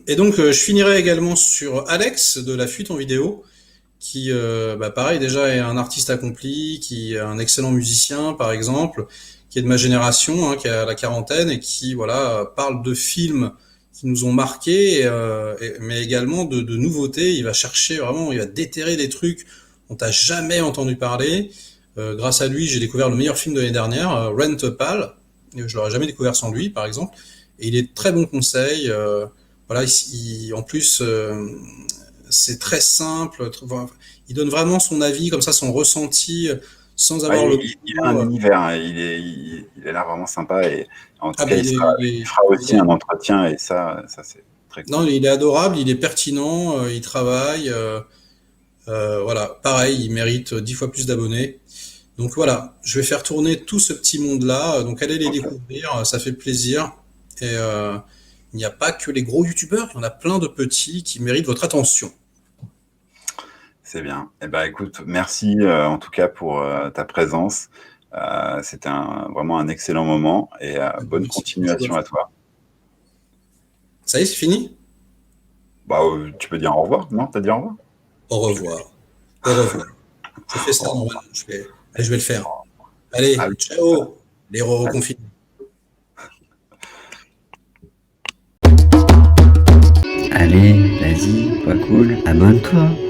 Et donc, je finirai également sur Alex de La Fuite en vidéo, qui, pareil, déjà est un artiste accompli, qui est un excellent musicien, par exemple, qui est de ma génération, hein, qui a la quarantaine et qui, voilà, parle de films qui nous ont marqués, mais également de nouveautés. Il va chercher vraiment, il va déterrer des trucs dont t'as jamais entendu parler. Grâce à lui, j'ai découvert le meilleur film de l'année dernière, Rent a Pal. Je l'aurais jamais découvert sans lui, par exemple. Et il est de très bons conseils. Voilà, en plus, c'est très simple. Il donne vraiment son avis, comme ça, son ressenti, sans avoir il a un univers, hein, il a l'air vraiment sympa et en tout cas, il fera aussi un entretien et ça c'est très cool. Non, il est adorable, il est pertinent, il travaille. Voilà, pareil, il mérite 10 fois plus d'abonnés. Donc voilà, je vais faire tourner tout ce petit monde-là. Donc allez les découvrir, ça fait plaisir. Et il n'y a pas que les gros youtubeurs, il y en a plein de petits qui méritent votre attention. C'est bien. Eh ben, écoute, merci en tout cas pour ta présence. C'était vraiment un excellent moment et bonne continuation à toi. Ça y est, c'est fini? Tu peux dire au revoir, non? T'as dit au revoir? Au revoir. Au revoir. Je fais ça normal. Allez, je vais le faire. Allez, ciao, les reconfinés. Allez, vas-y, pas cool, abonne-toi.